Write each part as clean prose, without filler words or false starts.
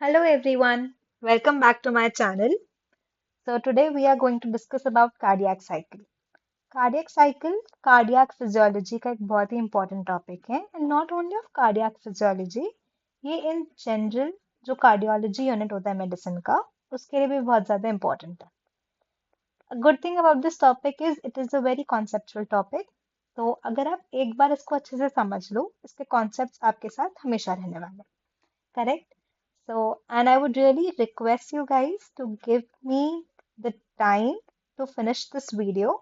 Hello everyone, welcome back to my channel. So today we are going to discuss about cardiac cycle. Cardiac cycle, cardiac physiology का एक बहुत ही important topic है and not only of cardiac physiology, ये in general जो cardiology unit होता है medicine का, उसके लिए भी बहुत ज़्यादा important है. A good thing about this topic is it is a very conceptual topic. तो अगर आप एक बार इसको अच्छे से समझ लो, इसके concepts आपके साथ हमेशा रहने वाले हैं. Correct? So, and I would really request you guys to give me the time to finish this video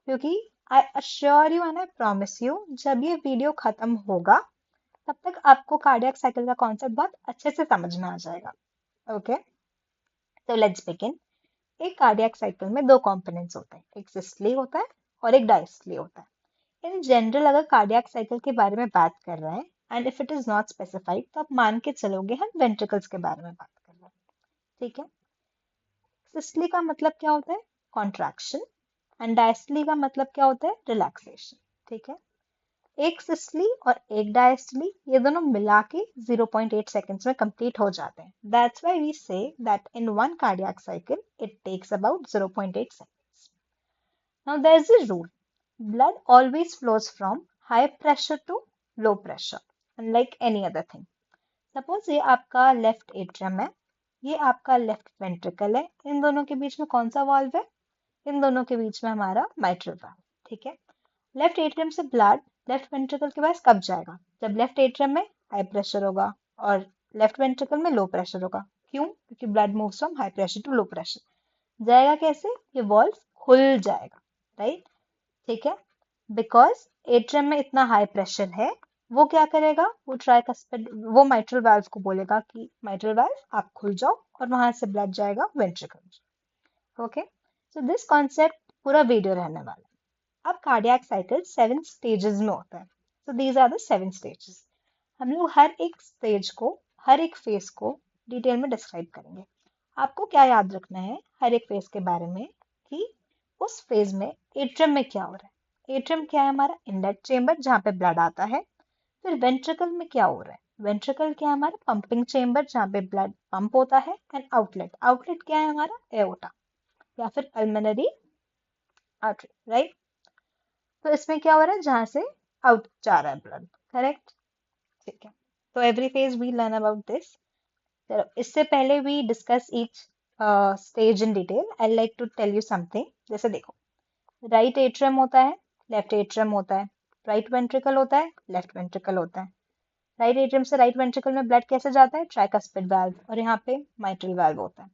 क्योंकि I assure you and I promise you जब ये वीडियो खत्म होगा तब तक आपको कार्डियक साइकिल का कॉन्सेप्ट बहुत अच्छे से समझ में आ जाएगा. ओके, तो लेट्स बिगिन. एक कार्डियक साइकिल में दो कंपोनेंट्स होते हैं, एक सिस्टली होता है और एक डायस्टली होता है. इन जनरल अगर कार्डियक साइकिल के बारे में बात कर रहे हैं and if it is not specified तो आप मान के चलोगे हम वेंट्रिकल्स के बारे में बात कर रहे हैं. ठीक है. सिस्टली का मतलब क्या होता है? कॉन्ट्रैक्शन. एंड डायस्टली का मतलब क्या होता है? रिलैक्सेशन. ठीक है. एक सिस्टली और एक डायस्टली ये दोनों मिला के 0.8 सेकेंड्स में कंप्लीट हो जाते हैं. That's why we say that in one cardiac cycle it takes about 0.8 seconds. Now there is a rule. Blood always flows from high pressure to low pressure, unlike any other thing. Suppose ये आपका left atrium है, ये आपका left ventricle है. इन दोनों के बीच में कौन सा वाल्व है? इन दोनों के बीच में हमारा माइट्रल वाल्व. ठीक है. लेफ्ट एट्रियम से ब्लड लेफ्ट वेंट्रिकल के पास कब जाएगा? जब लेफ्ट एट्रियम में हाई प्रेशर होगा और लेफ्ट वेंट्रिकल में लो प्रेशर होगा. क्यों? क्योंकि blood moves from high pressure to low pressure. जाएगा कैसे? ये वाल्व खुल जाएगा. राइट. ठीक है. बिकॉज एट्रियम में इतना हाई प्रेशर है, वो क्या करेगा? वो ट्राइकस्पिड वो माइट्रल वाल्व को बोलेगा कि माइट्रल वाल्व आप खुल जाओ और वहां से ब्लड जाएगा वेंट्रिकल में. ओके. सो दिस कॉन्सेप्ट पूरा वीडियो रहने वाला है. अब कार्डियक साइकिल 7 स्टेजेस में होता है. So these are the 7 stages. हम लोग हर एक स्टेज को, हर एक फेज को डिटेल में डिस्क्राइब करेंगे. आपको क्या याद रखना है हर एक फेज के बारे में कि उस फेज में एट्रियम में क्या हो रहा है. एट्रियम क्या है? हमारा इनलेट चेम्बर जहाँ पे ब्लड आता है. फिर वेंट्रिकल में क्या हो रहा है? वेंट्रिकल क्या है? हमारा पंपिंग चेम्बर जहाँ पे ब्लड पंप होता है. एंड आउटलेट, आउटलेट क्या है? हमारा एओर्टा या फिर पल्मोनरी आर्टरी. राइट. तो इसमें क्या हो रहा है? जहां से आउट जा रहा है ब्लड. करेक्ट. ठीक है. तो every phase we learn about this. चलो, इससे पहले we discuss each stage in detail. I like to tell you something. जैसे देखो, राइट एट्रियम होता है, लेफ्ट एट्रियम होता है, राइट वेंट्रिकल होता है, लेफ्ट वेंट्रिकल होता है. राइट एट्रियम से राइट वेंट्रिकल में ब्लड कैसे जाता है? ट्राइकस्पिड वाल्व, और यहाँ पे माइट्रल वाल्व होता है.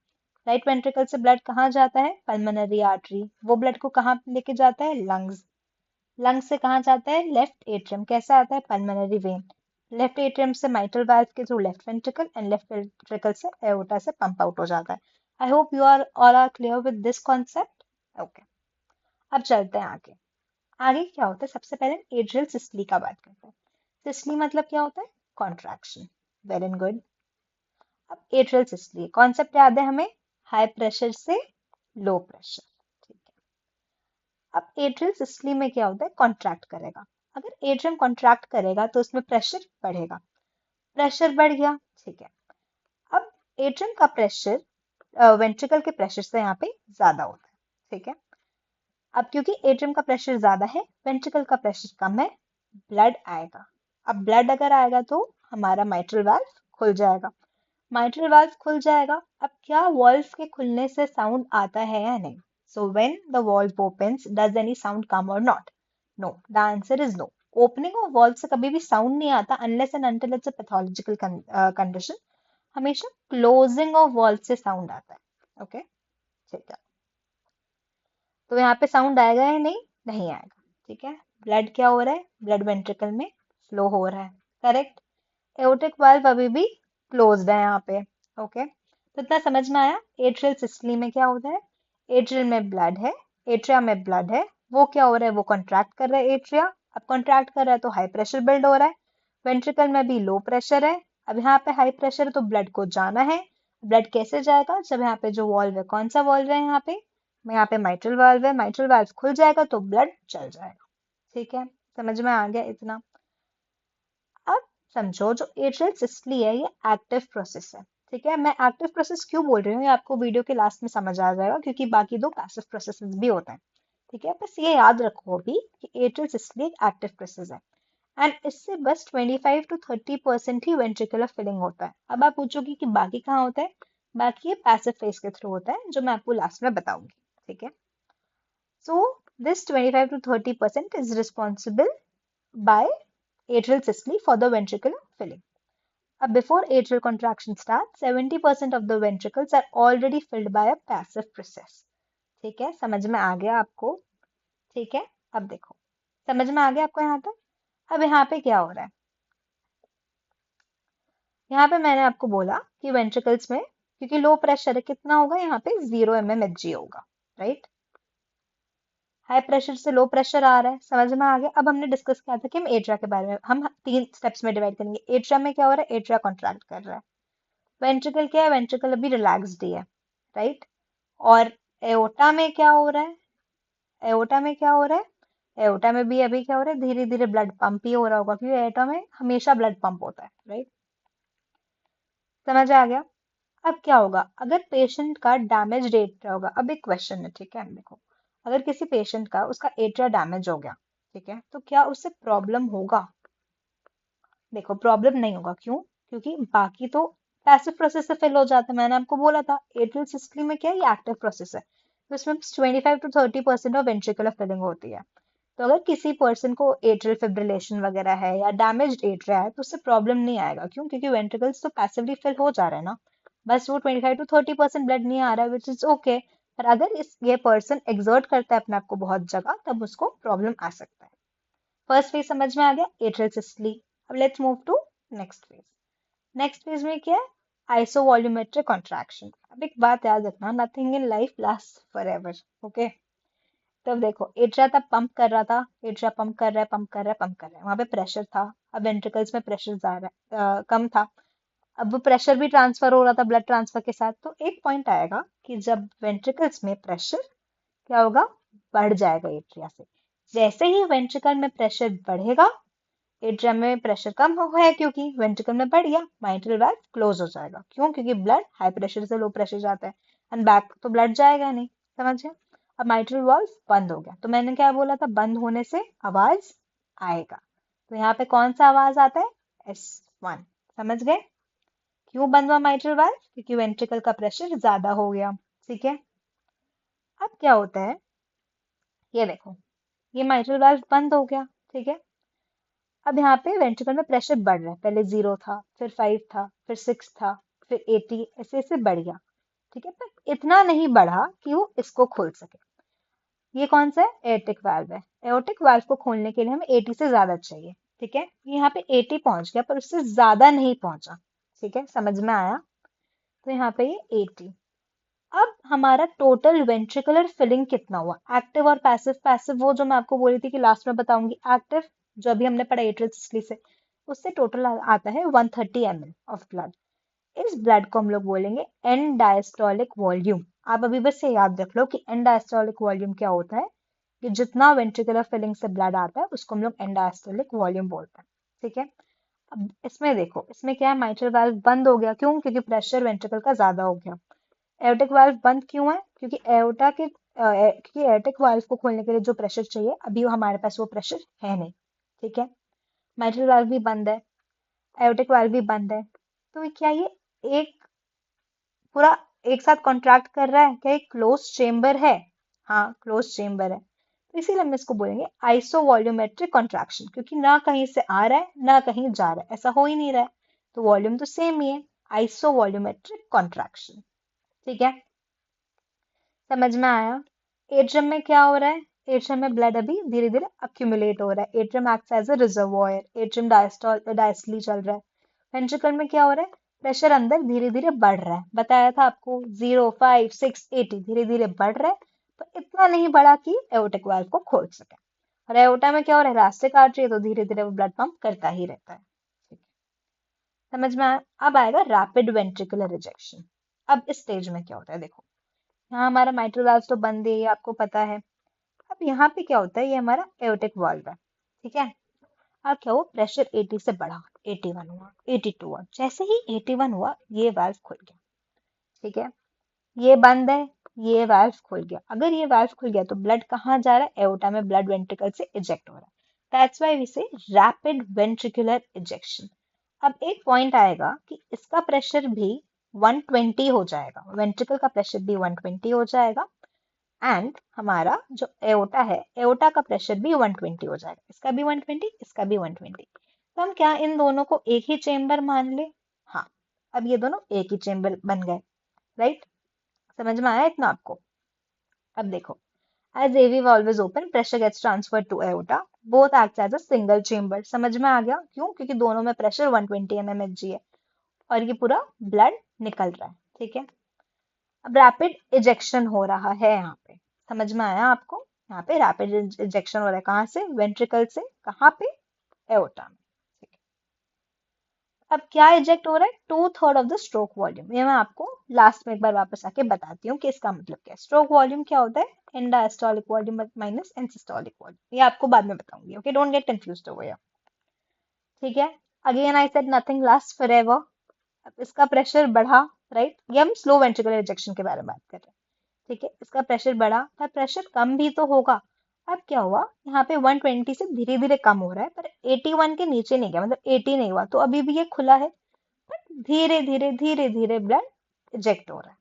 राइट वेंट्रिकल से ब्लड कहाँ जाता है? Pulmonary artery. वो ब्लड को कहाँ लेके जाता है? लंग्स. लंग्स से कहाँ जाता है? Left atrium. कैसे आता है? Pulmonary vein. लेफ्ट एट्रियम से माइट्रल वाल्व के through left ventricle, and left ventricle से एओर्टा से पंप आउट हो जाता है. I hope you are all are clear with this concept. Okay. अब चलते हैं आगे. आगे क्या होता है? सबसे पहले एट्रियल सिस्टली का बात करते हैं. सिस्टली मतलब क्या होता है? कॉन्ट्रैक्शन. Well and good. अब एट्रियल सिस्टली कॉन्सेप्ट याद है हमें? हाई प्रेशर से लो प्रेशर. ठीक है. अब एट्रियल सिस्टली में क्या होता है? कॉन्ट्रैक्ट करेगा. अगर एट्रियम कॉन्ट्रैक्ट करेगा तो उसमें प्रेशर बढ़ेगा. प्रेशर बढ़ गया. ठीक है. अब एट्रियम का प्रेशर वेंट्रिकल के प्रेशर से यहाँ पे ज्यादा होता है. ठीक है. अब क्योंकि एट्रियम का प्रेशर ज्यादा है, वेंट्रिकल का प्रेशर कम है, ब्लड आएगा. अब ब्लड अगर आएगा तो हमारा माइट्रल वाल्व खुल जाएगा. माइट्रल वाल्व खुल जाएगा. अब क्या वाल्व के खुलने से साउंड आता है या नहीं? So when the valve opens, does any sound come or not? No. The answer is no. Opening of valve से कभी भी साउंड नहीं आता unless and until it's a pathological condition. हमेशा closing of valve से साउंड आता है. Okay. ठीक है. तो यहाँ पे साउंड आएगा या नहीं? नहीं आएगा. ठीक है. ब्लड क्या हो रहा है? ब्लड वेंट्रिकल में फ्लो हो रहा है. करेक्ट. एओर्टिक वाल्व अभी भी क्लोज्ड है यहाँ पे. ओके. तो इतना समझ में आया. एट्रियल सिस्टली में क्या होता है? एट्रियल में ब्लड है, एट्रिया में ब्लड है. वो क्या हो रहा है? वो कॉन्ट्रैक्ट कर रहा है एट्रिया. अब कॉन्ट्रैक्ट कर रहा है तो हाई प्रेशर बिल्ड हो रहा है. वेंट्रिकल में भी लो प्रेशर है. अब यहाँ पे हाई प्रेशर है तो ब्लड को जाना है. ब्लड कैसे जाएगा? जब यहाँ पे जो वॉल्व है, कौन सा वॉल्व है यहाँ पे? यहाँ पे माइट्रल वाल्व है. माइट्रल वाल्व खुल जाएगा तो ब्लड चल जाएगा. ठीक है. समझ में आ गया इतना? अब समझो, जो एट्रियल सिस्टली है ये एक्टिव प्रोसेस है. ठीक है। मैं एक्टिव प्रोसेस क्यों बोल रही हूँ ये आपको वीडियो के लास्ट में समझ आ जाएगा, क्योंकि बाकी दो पैसिव प्रोसेसेस भी होते हैं। ठीक है, बस ये याद रखो अभी कि एट्रियल सिस्टली एक एक्टिव प्रोसेस है एंड इससे बस 25 to 30% ही वेंट्रिकुलर फिलिंग होता है। अब आप पूछोगे कि बाकी कहाँ होता है, बाकी ये पैसिव फेज के थ्रू होता है, जो मैं आपको लास्ट में बताऊंगी। ठीक है, so this 25 to 30% is responsible by atrial systole for the ventricular filling. Before atrial contraction starts, 70% of the ventricles are already filled by a passive process. ठीक है, समझ में आ गया आपको? ठीक है, अब देखो, समझ में आ गया आपको यहाँ तक? अब यहाँ पे क्या हो रहा है? यहाँ पे मैंने आपको बोला कि वेंट्रिकल्स में, क्योंकि लो प्रेशर है, कितना होगा यहाँ पे 0 mmHg होगा, राइट? हाई प्रेशर से लो प्रेशर आ रहा है, समझ में आ गया? अब हमने डिस्कस किया था कि हम एट्रिया के बारे में हम 3 स्टेप्स में डिवाइड करेंगे। एट्रिया में क्या हो रहा है? एट्रिया कॉन्ट्रैक्ट कर रहा है। वेंट्रिकल क्या है? वेंट्रिकल अभी रिलैक्स्ड ही है, राइट? और एओटा में क्या हो रहा है? एओटा में क्या हो रहा है? एओटा में भी अभी क्या हो रहा है? धीरे धीरे ब्लड पंप ही हो रहा होगा, क्योंकि एओटा में हमेशा ब्लड पंप होता है, राइट? समझ आ गया? अब क्या होगा अगर पेशेंट का डैमेज एट्रिया होगा? अब एक क्वेश्चन है, ठीक है, देखो, अगर किसी पेशेंट का उसका एट्रिया डैमेज हो गया, ठीक है, तो क्या उससे प्रॉब्लम होगा? देखो, प्रॉब्लम नहीं होगा। क्यों? क्योंकि बाकी तो पैसिव प्रोसेस से फिल हो जाता है। मैंने आपको बोला था एट्रियल सिस्टली में क्या है, ये एक्टिव प्रोसेस है, तो इसमें 25 to 30% ऑफ वेंट्रिकुलर फिलिंग होती है। तो अगर किसी पर्सन को एट्रियल फिब्रिलेशन वगैरह है या डैमेज एट्रिया है, तो उससे प्रॉब्लम नहीं आएगा। क्यों? क्योंकि वेंट्रिकल्स तो पैसिवली फिल हो जा रहे हैं ना, बस वो 25 to 30% ब्लड नहीं आ रहा है, विच इज ओके। पर अगर ये पर्सन एक्सर्ट करता है अपने आप को बहुत जगह, तब उसको प्रॉब्लम आ सकता है। फर्स्ट फेज समझ में आ गया, एट्रियल सिस्टली। अब let's move to next phase. Next phase में क्या है? Isovolumetric contraction. अब एक बात याद रखना, nothing in life last forever, okay? तब देखो, एट्रिया तब पंप कर रहा था, एट्रिया पंप कर रहा है, पंप कर रहा है, पंप कर रहा है, वहां पे प्रेशर था। अब वेंट्रिकल्स में प्रेशर ज्यादा कम था। अब वो प्रेशर भी ट्रांसफर हो रहा था ब्लड ट्रांसफर के साथ। तो एक पॉइंट आएगा कि जब वेंट्रिकल्स में प्रेशर क्या होगा? बढ़ जाएगा एट्रिया से। जैसे ही वेंट्रिकल में प्रेशर बढ़ेगा, एट्रियम में प्रेशर कम हो है, क्योंकि वेंट्रिकल में बढ़ गया, माइट्रल वाल्व क्लोज हो जाएगा। क्यों? क्योंकि ब्लड हाई प्रेशर से लो प्रेशर जाता है एंड बैक तो ब्लड जाएगा नहीं। समझ गए? अब माइट्रल वाल्व बंद हो गया, तो मैंने क्या बोला था? बंद होने से आवाज आएगा। तो यहाँ पे कौन सा आवाज आता है? S1। समझ गए? क्यों बंद हुआ माइट्रल वाल्व? क्योंकि वेंट्रिकल का प्रेशर ज्यादा हो गया। ठीक है, अब क्या होता है, ये देखो, ये माइट्रल वाल्व बंद हो गया। ठीक है, अब यहाँ पे वेंट्रिकल में प्रेशर बढ़ रहा है। पहले 0 था, फिर 5 था, फिर 6 था, फिर 80, ऐसे ऐसे बढ़ गया। ठीक है, पर इतना नहीं बढ़ा कि वो इसको खोल सके। ये कौन सा है? एयोटिक वाल्व है। एयोटिक वाल्व को खोलने के लिए हमें 80 से ज्यादा चाहिए। ठीक है, यहाँ पे 80 पहुंच गया, पर उससे ज्यादा नहीं पहुंचा। ठीक है, समझ में आया? तो यहाँ पे ये 80। अब हमारा टोटल वेंट्रिकुलर फिलिंग कितना हुआ? एक्टिव और पैसिव। पैसिव वो जो मैं आपको बोली थी कि लास्ट में बताऊंगी। एक्टिव जो अभी हमने पढ़ा एट्रियल सिस्टली से, उससे टोटल आता है 130 ml ऑफ ब्लड। इस ब्लड को हम लोग बोलेंगे एंड डायस्टोलिक वॉल्यूम। आप अभी बस ये याद रख लो कि एंड डायस्टोलिक वॉल्यूम क्या होता है, कि जितना वेंट्रिकुलर फिलिंग से ब्लड आता है उसको हम लोग एंड डायस्टोलिक वॉल्यूम बोलते हैं। ठीक है, अब इसमें देखो, इसमें क्या है? माइट्रल वाल्व बंद हो गया। क्यों? क्योंकि प्रेशर वेंट्रिकल का ज्यादा हो गया। एयोटिक वाल्व बंद क्यों है? क्योंकि एयोटिक वाल्व को खोलने के लिए जो प्रेशर चाहिए, अभी वो हमारे पास वो प्रेशर है नहीं। ठीक है, माइट्रल वाल्व भी बंद है, एयोटिक वाल्व भी बंद है। तो क्या ये एक पूरा एक साथ कॉन्ट्रैक्ट कर रहा है? क्या एक क्लोज चेम्बर है? हाँ, क्लोज चेम्बर है। तो इसीलिए हम इसको बोलेंगे आइसोवॉल्यूमेट्रिक कॉन्ट्रैक्शन, क्योंकि ना कहीं से आ रहा है ना कहीं जा रहा है, ऐसा हो ही नहीं रहा है। तो वॉल्यूम तो सेम ही है, आइसोवॉल्यूमेट्रिक कॉन्ट्रैक्शन। ठीक है, समझ में आया? एट्रियम में क्या हो रहा है? एट्रियम में ब्लड अभी धीरे धीरे अक्यूमुलेट हो रहा है। Atrium acts as a reservoir. Atrium diastole चल रहा है। वेंट्रिकल में क्या हो रहा है? प्रेशर अंदर धीरे धीरे बढ़ रहा है। बताया था आपको, 0, 5, 6, 80 धीरे धीरे बढ़ रहा है, पर इतना नहीं बढ़ा कि एओर्टिक वाल्व को खोल सके। और एओर्टा में क्या हो रहा है? रास्ते काट रही है, तो धीरे धीरे वो ब्लड पंप करता ही रहता है। ठीक है, समझ में आया? अब आएगा रैपिड वेंट्रिकुलर रिजेक्शन। अब इस स्टेज में क्या होता है? देखो, यहाँ हमारा माइट्रल वाल्व तो बंद है, ये आपको पता है। अब यहाँ पे क्या होता है? ये हमारा एओर्टिक वाल्व है। ठीक है, अब क्या हुआ, प्रेशर 80 से बढ़ा, 81 हुआ, 82 हुआ। जैसे ही 81 हुआ ये वाल्व खुल गया, ठीक है। ये बंद है, ये वाल्व खुल गया। अगर ये वाल्व खुल गया तो ब्लड कहाँ जा रहा है, एओर्टा में ब्लड वेंट्रिकल से इजेक्ट हो रहा है। दैट्स व्हाई वी से रैपिड वेंट्रिकुलर इजेक्शन। अब एक पॉइंट आएगा कि इसका प्रेशर भी 120 हो जाएगा, वेंट्रिकल का प्रेशर भी 120 हो जाएगा, एंड हमारा जो एओर्टा है, एओर्टा का प्रेशर भी 120 हो जाएगा। इसका भी 120, इसका भी 120। तो हम क्या इन दोनों को एक ही चेम्बर मान ले? हाँ, अब ये दोनों एक ही चेम्बर बन गए, राइट। समझ में आया इतना आपको? अब देखो, as AV valve is open, pressure gets transferred to aorta. Both acts as a single chamber. समझ में आ गया? क्यों? क्योंकि दोनों में प्रेशर 120 mmHg है और ये पूरा ब्लड निकल रहा है, ठीक है। अब रैपिड इजेक्शन हो रहा है यहाँ पे, समझ में आया आपको? यहाँ पे रैपिड इजेक्शन हो रहा है, कहाँ से? वेंट्रिकल से। कहाँ पे? एओर्टा में, ठीक है। अब क्या इजेक्ट हो रहा है? 2/3 ऑफ द स्ट्रोक वॉल्यूम। ये मैं आपको लास्ट में एक बार वापस आके बताती हूँ कि इसका मतलब क्या है। स्ट्रोक वॉल्यूम क्या होता है? And diastolic volume minus and systolic volume. ये आपको बाद में बताऊंगी, okay, don't get confused over here, ठीक है। Again I said nothing last forever. अब इसका प्रेशर बढ़ा, राइट। ये हम स्लो वेंट्रिकुलर इजेक्शन के बारे में बात कर रहे हैं, ठीक है। इसका प्रेशर बढ़ा, पर प्रेशर कम भी तो होगा। अब क्या हुआ, यहाँ पे 120 से धीरे धीरे कम हो रहा है, पर 81 के नीचे नहीं गया, मतलब 80 नहीं हुआ, तो अभी भी ये खुला है। धीरे धीरे ब्लड इजेक्ट हो रहा है।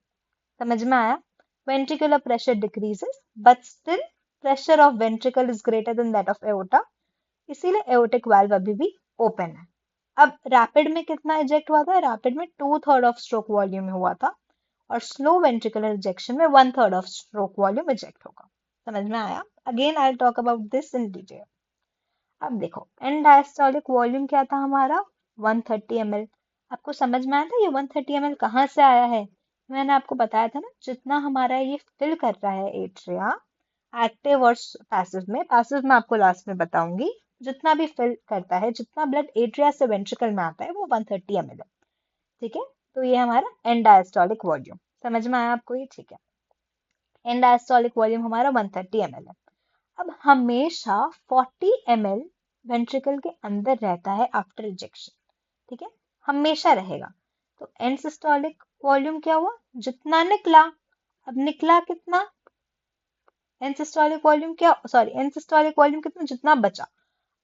समझ में आया? Ventricular pressure decreases but still pressure of ventricle is greater then that of aorta, इसीलिए एओर्टिक वाल्व अभी भी ओपन है। अब रैपिड में कितना इजेक्ट हुआ था? रैपिड में 2/3 ऑफ स्ट्रोक वॉल्यूम में हुआ था, और स्लो वेंट्रिकुलर इजेक्शन में 1/3 ऑफ स्ट्रोक वॉल्यूम इजेक्ट होगा। समझ में आया? Again I talk about this in detail. अब देखो, एंड डायस्टोलिक वॉल्यूम क्या था हमारा? 130 ml। आपको समझ में आया था ये 130 ml कहाँ से आया है? मैंने आपको बताया था ना, जितना हमारा ये फिल कर रहा है एट्रिया, एक्टिव और पैसिव में, पैसिव में आपको लास्ट में बताऊंगी, जितना भी फिल करता है, जितना ब्लड एट्रिया से वेंट्रिकल में आता है वो 130 ml है, ठीक है। तो ये हमारा एंड डायस्टोलिक वॉल्यूम। समझ में आया आपको ये? ठीक है। एंड डायस्टोलिक वॉल्यूम हमारा 130 ml है। अब हमेशा 40 ml वेंट्रिकल के अंदर रहता है आफ्टर इजेक्शन, ठीक है, हमेशा रहेगा। तो एंड सिस्टोलिक वॉल्यूम क्या हुआ? जितना निकला। अब निकला कितना? एंड सिस्टोलिक वॉल्यूम क्या, सॉरी, एंड सिस्टोलिक वॉल्यूम कितना? जितना बचा।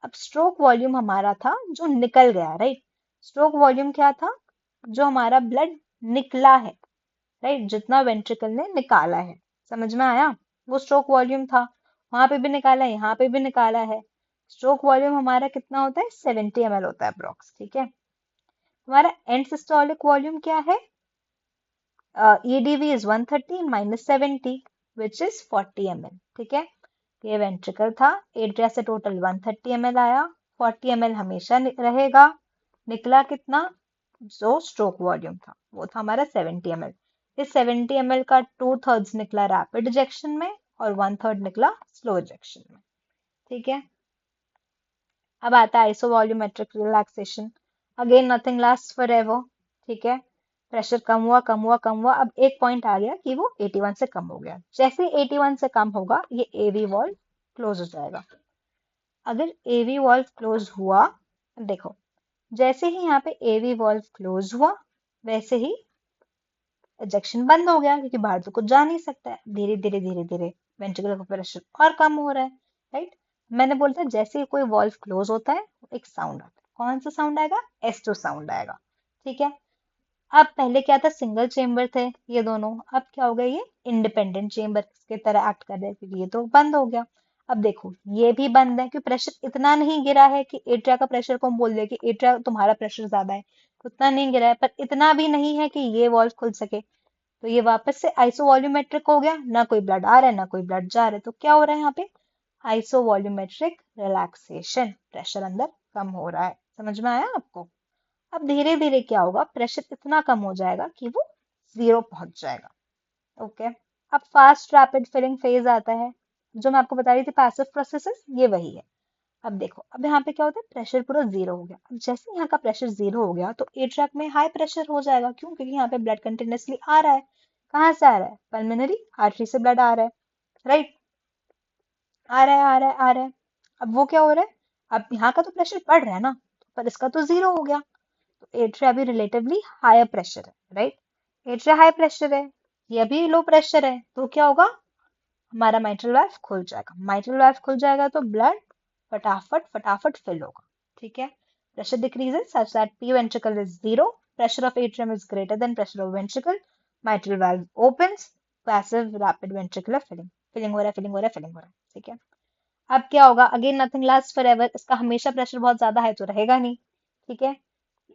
अब स्ट्रोक वॉल्यूम हमारा था जो निकल गया, राइट। स्ट्रोक वॉल्यूम क्या था? जो हमारा ब्लड निकला है, राइट, जितना वेंट्रिकल ने निकाला है। समझ में आया? वो स्ट्रोक वॉल्यूम था, वहां पे भी निकाला है, यहाँ पे भी निकाला है। स्ट्रोक वॉल्यूम हमारा कितना होता है? 70 ml होता है अप्रोक्स, ठीक है। हमारा एंड सिस्टोलिक वॉल्यूम क्या है? EDV is 130 minus 70 which is 40 ml, ठीक है। ये वेंट्रिकल था, एट्रिया से टोटल 130 ml आया, 40 ml हमेशा रहेगा। निकला कितना? जो स्ट्रोक वॉल्यूम था वो था हमारा 70 ml। इस 70 ml का 2/3 निकला रैपिड इजेक्शन में और 1/3 निकला स्लो इजेक्शन में, ठीक है। अब आता है isovolumetric relaxation. Again nothing last forever, ठीक है। प्रेशर कम हुआ, कम हुआ, कम हुआ, अब एक पॉइंट आ गया कि वो 81 से कम हो गया। जैसे 81 से कम होगा ये एवी वॉल्व क्लोज हो जाएगा। अगर एवी वॉल्व क्लोज हुआ, देखो, जैसे ही यहाँ पे एवी वॉल्व क्लोज हुआ वैसे ही इजेक्शन बंद हो गया, क्योंकि बाहर तो कुछ जा नहीं सकता है। धीरे धीरे वेंट्रिकुलर प्रेशर और कम हो रहा है, राइट। मैंने बोलता है जैसे ही कोई वॉल्व क्लोज होता है एक साउंड आता है। कौन सा साउंड आएगा? एस्टो साउंड आएगा, ठीक है। अब पहले क्या था? सिंगल चेम्बर थे ये दोनों, अब क्या हो गया? ये इंडिपेंडेंट चेम्बर की तरह एक्ट कर रहे हैं, क्योंकि ये तो बंद हो गया। अब देखो, ये भी बंद है, क्योंकि प्रेशर इतना नहीं गिरा है कि एट्रिया का प्रेशर को हम बोल दे कि एट्रिया तुम्हारा प्रेशर ज्यादा है, उतना नहीं गिरा है, पर इतना भी नहीं है कि ये वॉल्व खुल सके। तो ये वापस से आइसोवॉल्यूमेट्रिक हो गया, ना कोई ब्लड आ रहा है ना कोई ब्लड जा रहा है। तो क्या हो रहा है यहाँ पे? आइसोवॉल्यूमेट्रिक रिलैक्सेशन, प्रेशर अंदर कम हो रहा है। समझ में आया आपको? अब धीरे धीरे क्या होगा? प्रेशर इतना कम हो जाएगा कि वो 0 पहुंच जाएगा, ओके। अब फास्ट रैपिड फिलिंग फेज आता है, जो मैं आपको बता रही थी पैसिव प्रोसेसेस, ये वही है। अब देखो, अब यहाँ पे क्या होता है? प्रेशर पूरा 0 हो गया। अब जैसे यहाँ का प्रेशर 0 हो गया तो एट्रैक में हाई प्रेशर हो जाएगा। क्यों? क्योंकि यहाँ पे ब्लड कंटिन्यूसली आ रहा है। कहाँ से आ रहा है? पल्मोनरी आर्टरी से ब्लड आ रहा है, राइट। आ रहा है, आ रहा है, आ रहा है। अब वो क्या हो रहा है? अब यहाँ का तो प्रेशर बढ़ रहा है ना, पर इसका तो जीरो हो गया, तो एट्रिया अभी रिलेटिवली हायर प्रेशर है, राइट। एट्रिया हाई प्रेशर है, ये अभी लो प्रेशर है, तो क्या होगा, हमारा माइट्रल वाल्व खुल जाएगा। माइट्रल वाल्व खुल जाएगा तो ब्लड फटाफट फटाफट फिल होगा, ठीक है। Pressure decreases such that P ventricle is zero, pressure of atrium is greater than pressure of ventricle, mitral valve opens, passive rapid ventricular filling, filling हो रहा है, फिलिंग हो रहा है, फिलिंग हो रहा है, ठीक है। अब क्या होगा, again nothing last for ever, इसका हमेशा प्रेशर बहुत ज्यादा है तो रहेगा नहीं, ठीक है।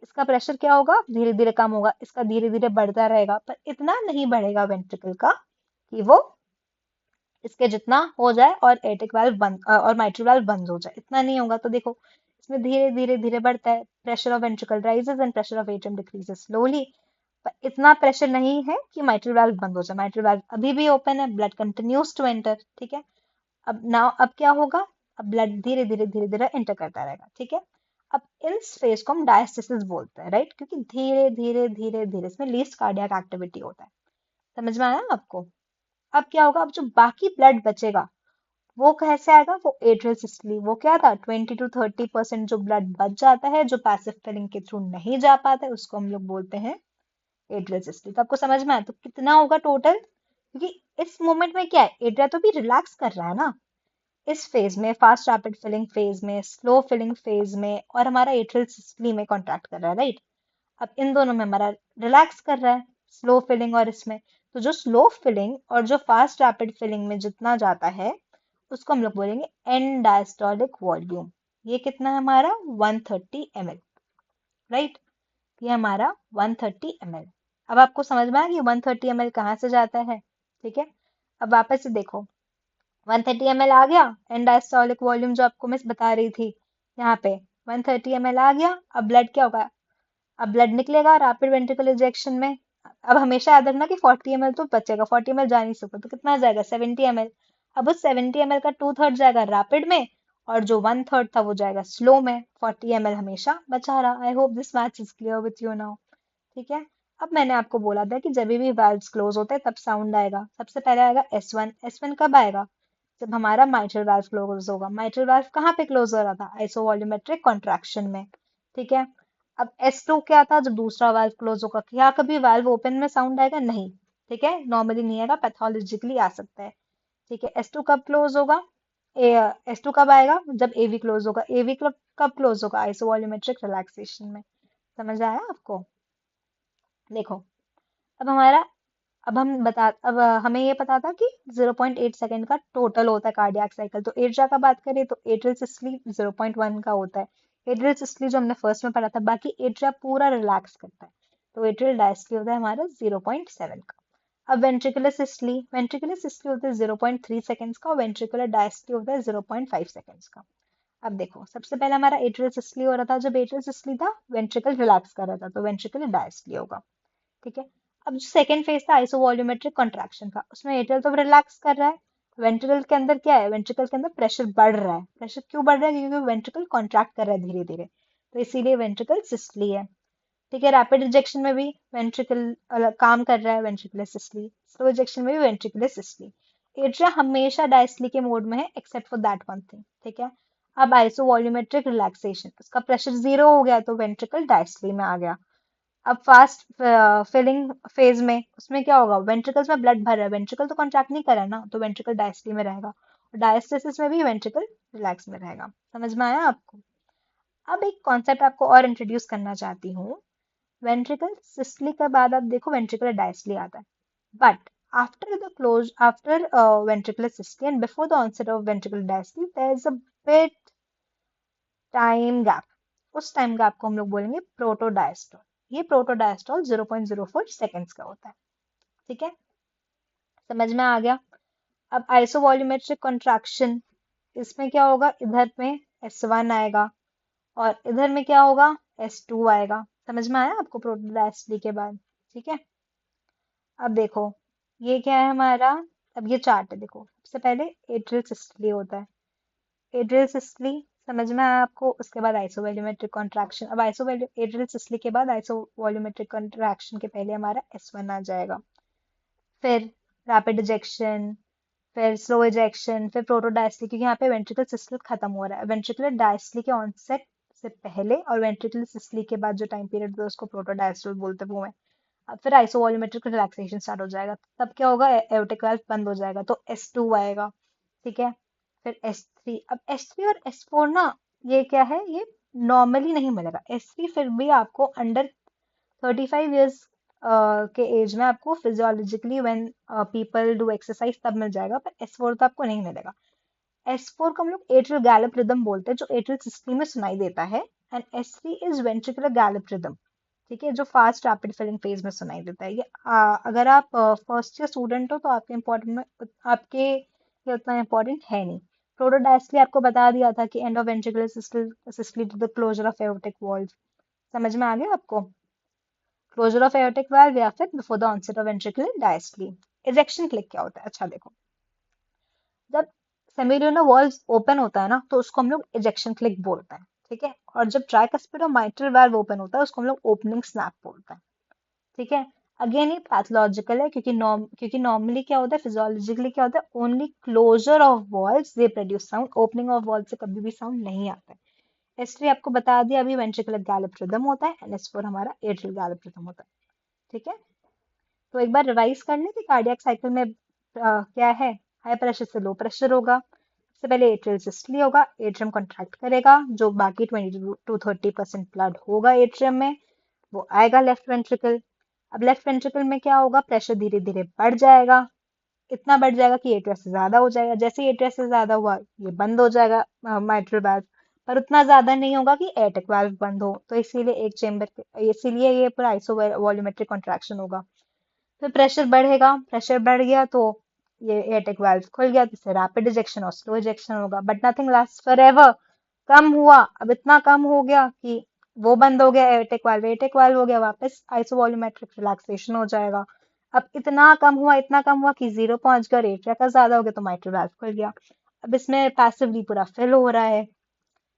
इसका प्रेशर क्या होगा, धीरे धीरे कम होगा, इसका धीरे धीरे बढ़ता रहेगा, पर इतना नहीं बढ़ेगा वेंट्रिकल का कि वो इसके जितना हो जाए और एटिक वाल्व बंद और माइट्रल वाल्व बंद हो जाए, इतना नहीं होगा। तो देखो इसमें धीरे धीरे धीरे बढ़ता है, pressure of ventricle rises and pressure of atrium decreases slowly, पर इतना प्रेशर नहीं है कि माइट्रल वाल्व बंद हो जाए। माइट्रल वाल्व अभी भी ओपन है, ब्लड कंटिन्यूज टू एंटर, ठीक है। अब क्या होगा, अब ब्लड धीरे धीरे धीरे धीरे एंटर करता रहेगा, ठीक है। अब इस फेज को हम डायस्टेसिस बोलते हैं, राइट, क्योंकि धीरे धीरे धीरे धीरे इसमें लीस्ट कार्डियक एक्टिविटी होता है। समझ में आया आपको। अब क्या होगा, अब जो बाकी ब्लड बचेगा वो कैसे आएगा, वो एट्रियल सिस्टली, वो क्या था, 20 to 30% जो ब्लड बच जाता है, जो पैसिव फिलिंग के थ्रू नहीं जा पाता है, उसको हम लोग बोलते हैं एट्रियल सिस्टली। तो आपको समझ में आया, तो कितना होगा टोटल, क्योंकि इस मोमेंट में क्या है, एट्रिया तो भी रिलैक्स कर रहा है ना, इस फेज में, फास्ट रैपिड फिलिंग फेज में, स्लो फिलिंग फेज में, और हमारा एट्रियल सिस्टली में कॉन्ट्रैक्ट कर रहा है, राइट। अब इन दोनों में हमारा रिलैक्स कर रहा है, स्लो फिलिंग और इसमें, तो जो स्लो फिलिंग और जो फास्ट रैपिड फिलिंग में जितना जाता है उसको हम लोग बोलेंगे एंड डायस्टोलिक वॉल्यूम। ये कितना है हमारा 130 ml, राइट। ये हमारा 130 ml। अब आपको समझ में आया कि 130 ml कहाँ से जाता है, ठीक है। अब वापस से देखो, 130 ml आ गया, एंड डायस्टोलिक वॉल्यूम जो आपको मैं बता रही थी यहाँ पे, 130 ml आ गया। अब ब्लड क्या होगा, अब ब्लड निकलेगा रैपिड वेंट्रिकल इजेक्शन में। अब हमेशा याद रखना कि 40 ml तो बचेगा, 40 ml जा नहीं सकता, तो कितना जाएगा 70 ml। अब उस 70 ml का 2/3 जाएगा रैपिड में, और जो 1/3 था वो जाएगा स्लो में। 40 ml हमेशा बचा रहा। I hope this match is clear with you now, ठीक है। अब मैंने आपको बोला था कि जब भी वाल्व्स क्लोज होते हैं तब साउंड आएगा, सबसे पहले आएगा S1। S1 कब आएगा, जब हमारा माइट्रल वाल्व क्लोज होगा। माइट्रल वाल्व कहाँ पे क्लोज हो रहा था, आइसोवॉल्यूमेट्रिक कॉन्ट्रैक्शन में, ठीक है। अब S2 क्या था, जब दूसरा वाल्व क्लोज होगा। क्या कभी वाल्व ओपन में साउंड आएगा, नहीं, ठीक है, नॉर्मली नहीं आएगा, पैथोलॉजिकली आ सकता है, ठीक है। S2 कब क्लोज होगा, S2 कब आएगा, जब AV क्लोज होगा। AV कब क्लोज होगा, आइसोवॉल्यूमेट्रिक रिलैक्सेशन में। समझ आया आपको। देखो अब हमारा, अब हमें ये पता था कि 0.8 सेकंड का टोटल होता है कार्डियक साइकिल। तो एट्रिया का बात करें तो एट्रियल सिस्टली 0.1 का होता है। एट्रियल सिस्टली जो हमने फर्स्ट में पढ़ा था, बाकी एट्रिया पूरा रिलैक्स करता है, तो एट्रियल डायस्टली होता है हमारा 0.7 का। अब वेंट्रिकुलर सिस्टली होता है 0.3 सेकंड्स का, और वेंट्रिकुलर डायस्टली होता है 0.5 सेकंड्स का। अब देखो सबसे पहले हमारा एट्रियल सिस्टली हो रहा था, जब एट्रियल सिस्टली था वेंट्रिकल रिलैक्स कर रहा था, तो वेंट्रिकुलर डायस्टली होगा, ठीक है। अब जो सेकंड फेज था आइसोवॉल्यूमेट्रिक कॉन्ट्रैक्शन का, उसमें एट्रियल तो रिलैक्स कर रहा है, वेंट्रिकल के अंदर क्या है, वेंट्रिकल के अंदर प्रेशर बढ़ रहा है। प्रेशर क्यों बढ़ रहा है, क्योंकि वेंट्रिकल कॉन्ट्रैक्ट कर रहा है धीरे धीरे, तो इसीलिए वेंट्रिकल सिस्टली है, ठीक है। रैपिड रिजेक्शन में भी वेंट्रिकल काम कर रहा है, वेंट्रिकुलर सिस्टली। स्लो रिजेक्शन में भी वेंट्रिकुलर सिस्टली। एट्रिया हमेशा डायस्टली के मोड में है, except for that one thing, ठीक है। अब आइसोवॉल्यूमेट्रिक रिलैक्सेशन, उसका प्रेशर जीरो हो गया तो वेंट्रिकल डायस्टली में आ गया। अब फास्ट फिलिंग फेज में उसमें क्या होगा, वेंट्रिकल्स में ब्लड भर रहा है, वेंट्रिकल तो कॉन्ट्रैक्ट नहीं कर रहा है ना, तो वेंट्रिकल डायस्टली में रहेगा, और डायस्टेसिस में भी वेंट्रिकल रिलैक्स में रहेगा। समझ में आया आपको। अब एक कॉन्सेप्ट आपको और इंट्रोड्यूस करना चाहती हूँ। वेंट्रिकल सिस्टली के बाद आप देखो वेंट्रिकुलर डायस्टली आता है, but after ventricular systole and before the onset of ventricular diastole there is a bit time gap. उस टाइम गैप को हम लोग बोलेंगे प्रोटोडायस्टोल। ये प्रोटोडायस्टोल 0.04 सेकेंड्स का होता है, ठीक है। समझ में आ गया। अब आइसोवॉल्यूमेट्रिक कॉन्ट्रैक्शन, इसमें क्या होगा, इधर में S1 आएगा और इधर में क्या होगा, S2 आएगा। समझ में आया आपको प्रोटोडायस्टली के बाद, ठीक है। अब देखो ये क्या है हमारा, अब ये चार्ट है, देखो सबसे पहले एट्रियल सिस्टली होता है, एट्रियल सिस्टली समझ में आया आपको। उसके बाद आइसोवॉल्यूमेट्रिक कॉन्ट्रैक्शन, अब एट्रियल सिस्टली के बाद आइसोवॉल्यूमेट्रिक कॉन्ट्रैक्शन के पहले हमारा S1 आ जाएगा, फिर रैपिड इजेक्शन, फिर स्लो इजेक्शन, फिर प्रोटोडायस्टली, क्योंकि यहाँ पे वेंट्रिकल सिस्टल खत्म हो रहा है। वेंट्रिकुलर डायस्टली के ऑनसेट से पहले और वेंट्रिकुलर सिस्टली के बाद जो टाइम पीरियड होता है उसको प्रोटोडायस्टल बोलते हैं, वो है। अब फिर आइसोवॉल्यूमेट्रिक रिलैक्सेशन स्टार्ट हो जाएगा, तब क्या होगा, एओर्टिक वाल्व बंद हो जाएगा, तो S2 आएगा। ठीक है, फिर S3। अब S3 और S4 ना, ये क्या है, ये नॉर्मली नहीं मिलेगा। S3 फिर भी आपको अंडर 35 years के एज में आपको physiologically when people do exercise तब मिल जाएगा, पर S4 तो आपको नहीं मिलेगा। S4 को हम लोग एट्रियल गैलप रिदम बोलते हैं, जो एट्रियल सिस्टम में सुनाई देता है। And S3 is ventricular Gallup rhythm, ठीक है, जो फास्ट रैपिड फिलिंग फेज में सुनाई देता है। ये अगर आप फर्स्ट ईयर स्टूडेंट हो तो आपके इम्पोर्टेंट में, आपके लिए उतना इम्पोर्टेंट है नहीं। प्रोटोडायस्टली आपको बता दिया था कि end of ventricular systole to the closure of aortic valve. समझ में आ गया आपको? क्लोजर ऑफ एओर्टिक वाल्व या फिर before the onset of ventricular diastole. Ejection click क्या होता है? अच्छा देखो, जब सेमिल्यूनर वॉल्व ओपन होता है ना, तो उसको हम लोग इजेक्शन क्लिक बोलते हैं। ठीक है, और जब ट्राइकस्पिड और माइट्रल वाल्व ओपन होता है उसको हम लोग ओपनिंग स्नैप बोलते हैं। ठीक है, अगेन ये पैथोलॉजिकल है, क्योंकि नॉर्मली क्या होता है, फिजियोलॉजिकली क्या होता है, only closure of valves they produce sound, opening of valve से कभी भी साउंड नहीं आता है। S3 आपको बता दिया अभी, वेंट्रिकुलर गैलप रिदम होता है, एंड S4 हमारा एट्रियल गैलप रिदम होता है। ठीक है, तो एक बार रिवाइज कर लें कि कार्डियक साइकिल में क्या है। हाई प्रेशर से लो प्रेशर होगा, सबसे पहले एट्रियल सिस्टली होगा, एट्रियम कॉन्ट्रैक्ट करेगा, जो बाकी 20 to 30% ब्लड होगा एट्रियम में वो आएगा लेफ्ट वेंट्रिकल। अब लेफ्ट वेंट्रिकल में क्या होगा, प्रेशर धीरे धीरे बढ़ जाएगा, इतना बढ़ जाएगा कि एट्रिया से ज्यादा हो जाएगा। जैसे ही एट्रिया से ज्यादा हुआ ये बंद हो जाएगा माइट्रल वाल्व, पर उतना ज्यादा नहीं होगा कि एयरटेक वाल्व बंद हो, तो इसीलिए एक चेंबर, इसीलिए ये पूरा आइसो वॉल्यूमेट्रिक कॉन्ट्रैक्शन होगा। फिर प्रेशर बढ़ेगा, प्रेशर बढ़ गया तो ये एयरटेक वाल्व खुल गया, जिससे रैपिड इजेक्शन और स्लो इजेक्शन होगा, but nothing last forever. कम हुआ, अब इतना कम हो गया कि वो बंद हो गया, एयरटेक वाल्व हो गया, वापस आइसोवॉल्यूमेट्रिक रिलैक्सेशन हो जाएगा। अब इतना कम हुआ कि जीरो पहुंच गया, एट्रिया का ज्यादा हो गया तो माइट्रल वाल्व खुल गया। अब इसमें पैसिवली पूरा फिल हो रहा है।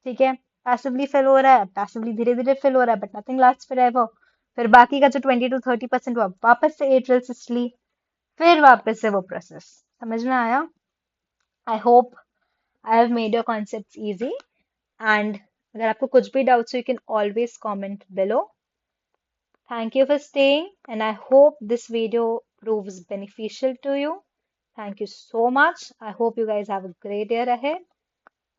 ठीक है, पैसिवली फिल हो रहा है, पैसिवली धीरे धीरे फिल हो रहा है, but nothing last for ever. फिर बाकी का जो 20 to 30% हुआ वापस से एट्रियल सिस्टली, फिर वापस से वो प्रोसेस। समझ में आया? I hope I have made your concepts easy. And अगर आपको कुछ भी डाउट्स हो, you can always comment below. Thank you for staying, and I hope this video proves beneficial to you. Thank you so much. I hope you guys have a great year ahead.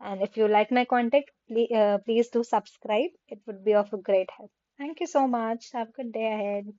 And if you like my content, please do subscribe. It would be of a great help. Thank you so much. Have a good day ahead.